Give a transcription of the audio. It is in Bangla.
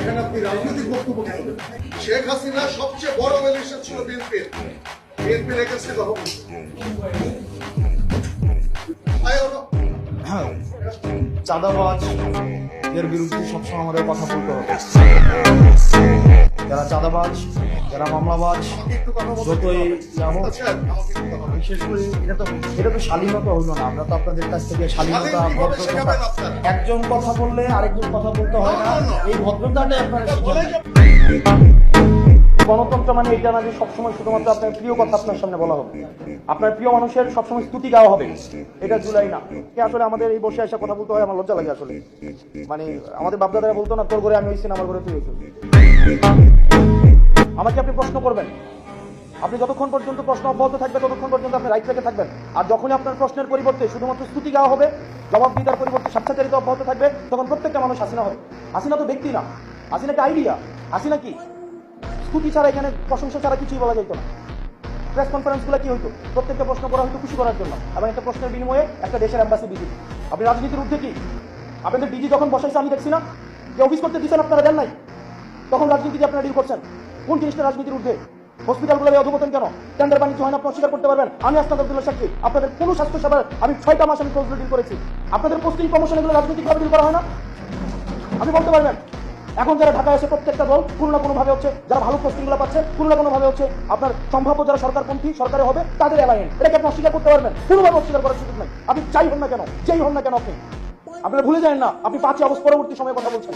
এখানে আপনি রাজনৈতিক বক্তব্য কেন দেন? শেখ হাসিনা সবচেয়ে বড় ম্যালিশিয়াস ছিল বিএনপির এগেন্সটে কথা বলছে। চাঁদাবাজ এর বিরুদ্ধে সবসময় আমাদের কথা বলতে হবে। যারা চাঁদাবাজ, যারা মামলাবাজ, যতই বিশেষ করে এটা তো শালীনতা হইলো না। আমরা তো আপনাদের কাছ থেকে শালীনতা, ভদ্রতা, একজন কথা বললে আরেকজন কথা বলতে হয় না, এই ভদ্রতাটাই আপনারা শিখেন। গণতন্ত্র মানে এটা না যে সবসময় শুধুমাত্র আপনার প্রিয় কথা আপনার সামনে বলা হবে, আপনার প্রিয় মানুষের সবসময় স্তুতি গাওয়া হবে, এটা জুলাই না। আসলে আমাদের এই বসে আসা কথা বলতে হয়, আমার লজ্জা লাগে আসলে। মানে আমাদের বাপদাদারা বলতো না, তোর ঘরে আমি হইছি না, আমার ঘরে তুই হইছিস। আমাকে আপনি প্রশ্ন করবেন, আপনি যতক্ষণ পর্যন্ত প্রশ্ন অব্যাহত থাকবে ততক্ষণ পর্যন্ত আপনি রাইট রেখে থাকবেন। আর যখনই আপনার প্রশ্নের পরিবর্তে শুধুমাত্র স্তুতি গাওয়া হবে, জবাবদিহিতার পরিবর্তে স্বেচ্ছাচারিতা অব্যাহত থাকবে, তখন প্রত্যেকটা মানুষ হাসিনা হবে। হাসিনা তো ব্যক্তি না, হাসিনা একটা আইডিয়া। হাসিনা কি স্তুতি ছাড়া, এখানে প্রশংসা ছাড়া কিছুই বলা যেত না। প্রেস কনফারেন্সগুলো কি হইতো, প্রত্যেকটা প্রশ্ন করা হয়তো খুশি করার জন্য, এবং একটা প্রশ্নের বিনিময়ে একটা দেশের অ্যাম্বাসি ডিজি। আপনি রাজনীতির ঊর্ধ্বে কি? আপনাদের ডিজি যখন বসাইছে আমি দেখছি না, যে অফিস করতে দিচ্ছেন আপনারা দেন নাই, তখন রাজনীতি দিয়ে আপনারা ডিল করছেন। কোন জিনিসটা রাজনীতির ঊর্ধ্বে? হসপিটালগুলো অধপতন কেন? টেন্ডার বাণিজ্য হয় না, আপনি অস্বীকার করতে পারবেন। আমি আসনাদ আব্দুল্লাহ সাক্ষী, আপনাদের কোনো স্বাস্থ্য সেবার আমি 6টা মাস আমি ক্লোজলি ডিল করেছি। আপনাদের পোস্টিং প্রমোশন এগুলো রাজনৈতিকভাবে ডিল করা হয় না? আপনি বলতে পারবেন। এখন যারা ঢাকায় এসে প্রত্যেকটা দল কোনো না কোনো ভাবে হচ্ছে, যারা ভালো পোস্টিংগুলো পাচ্ছে কোনো না কোনো ভাবে হচ্ছে আপনার সম্ভাব্য যারা সরকারপন্থী সরকারে হবে তাদের অ্যালায়েন্স, এটাকে আপনি অস্বীকার করতে পারবেন? কোনোভাবে অস্বীকার করার সুযোগ নাই। আপনি যাই হন না কেন, যেই হন না কেন, আপনারা ভুলে যান না আপনি 5 আগস্ট পরবর্তী সময়ে কথা বলছেন।